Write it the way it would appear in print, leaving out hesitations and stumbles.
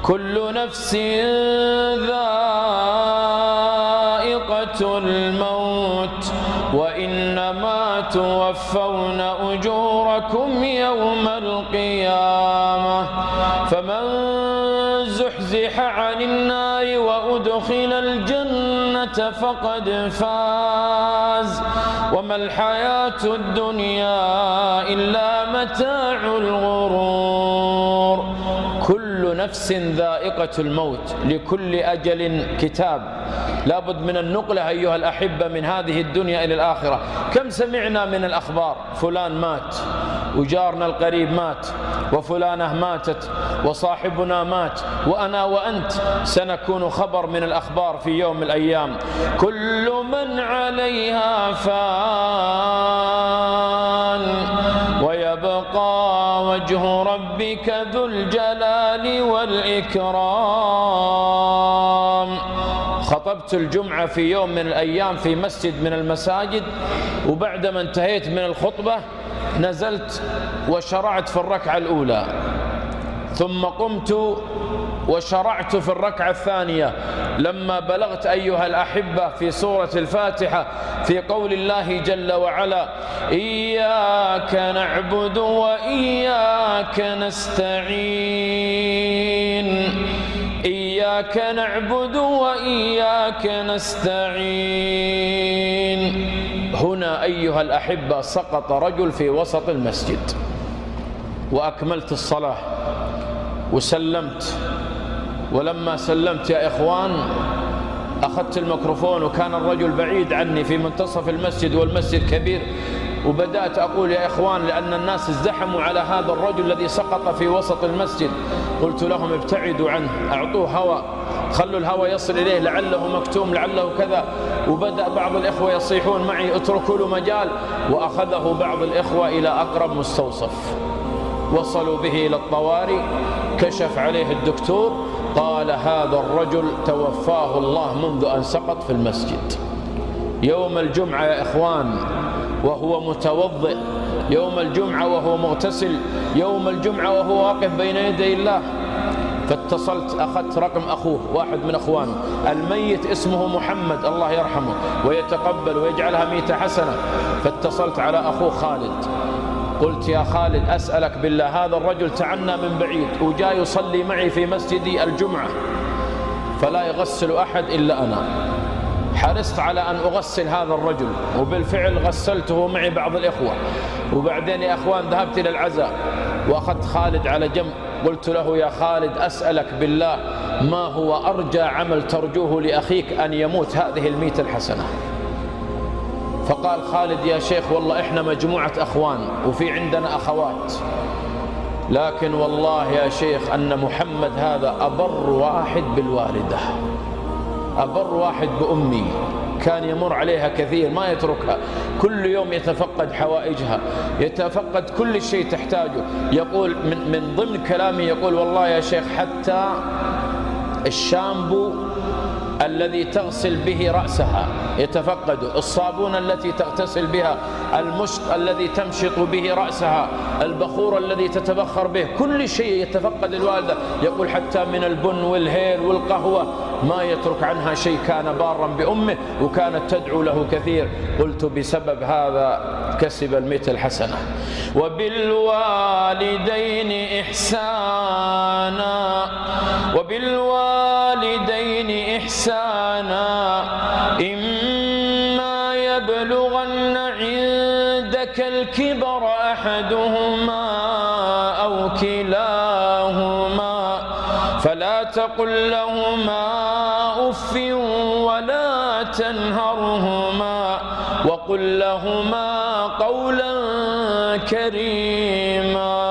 كل نفس ذائقة الموت وإنما توفون أجوركم يوم القيامة فمن زحزح عن النار وأدخل الجنة فقد فاز وما الحياة الدنيا إلا متاع الغرور. كل نفس ذائقة الموت، لكل أجل كتاب. لابد من النقلة أيها الأحبة من هذه الدنيا إلى الآخرة. كم سمعنا من الأخبار، فلان مات وجارنا القريب مات وفلانة ماتت وصاحبنا مات، وأنا وأنت سنكون خبر من الأخبار في يوم من الأيام. كل من عليها فان ويبقى وجه ربك ذو الجلال والإكرام. خطبت الجمعة في يوم من الأيام في مسجد من المساجد، وبعدما انتهيت من الخطبة نزلت وشرعت في الركعة الأولى، ثم قمت وشرعت في الركعة الثانية لما بلغت أيها الأحبة في سورة الفاتحة في قول الله جل وعلا: إياك نعبد وإياك نستعين، إياك نعبد وإياك نستعين. هنا أيها الأحبة سقط رجل في وسط المسجد، وأكملت الصلاة وسلمت، ولما سلمت يا إخوان أخذت الميكروفون، وكان الرجل بعيد عني في منتصف المسجد والمسجد كبير، وبدأت أقول يا إخوان، لأن الناس ازدحموا على هذا الرجل الذي سقط في وسط المسجد، قلت لهم ابتعدوا عنه، أعطوه هواء، خلوا الهواء يصل إليه، لعله مكتوم، لعله كذا. وبدأ بعض الإخوة يصيحون معي اتركوا له مجال، وأخذه بعض الإخوة إلى أقرب مستوصف، وصلوا به إلى الطوارئ، كشف عليه الدكتور، قال هذا الرجل توفاه الله منذ أن سقط في المسجد. يوم الجمعة يا إخوان وهو متوضئ، يوم الجمعة وهو مغتسل، يوم الجمعة وهو واقف بين يدي الله. فاتصلت، أخذت رقم أخوه، واحد من أخوانه الميت اسمه محمد، الله يرحمه ويتقبل ويجعلها 100 حسنة. فاتصلت على أخوه خالد، قلت يا خالد أسألك بالله، هذا الرجل تعنى من بعيد وجاء يصلي معي في مسجدي الجمعة، فلا يغسل أحد إلا أنا. حرصت على أن أغسل هذا الرجل، وبالفعل غسلته معي بعض الإخوة. وبعدين يا أخوان ذهبت إلى العزاء وأخذت خالد على جنب، قلت له يا خالد أسألك بالله، ما هو أرجى عمل ترجوه لأخيك أن يموت هذه 100 حسنة؟ فقال خالد يا شيخ والله إحنا مجموعة أخوان وفي عندنا أخوات، لكن والله يا شيخ أن محمد هذا أبر واحد بالوالدة، أبر واحد بأمي، كان يمر عليها كثير ما يتركها، كل يوم يتفقد حوائجها، يتفقد كل شيء تحتاجه. يقول من ضمن كلامي، يقول والله يا شيخ حتى الشامبو الذي تغسل به رأسها يتفقده، الصابون التي تغتسل بها، المشط الذي تمشط به رأسها، البخور الذي تتبخر به، كل شيء يتفقد الوالدة. يقول حتى من البن والهيل والقهوة ما يترك عنها شيء، كان بارا بأمه وكانت تدعو له كثير. قلت بسبب هذا كسب 100 حسنة. وبالوالدين إحسانا، وبالوالدين إحسانا، إما يبلغن عندك الكبر أحدهما أو كلاهما فلا تقل لهما أف ولا تنهرهما وقل لهما قولا كريما.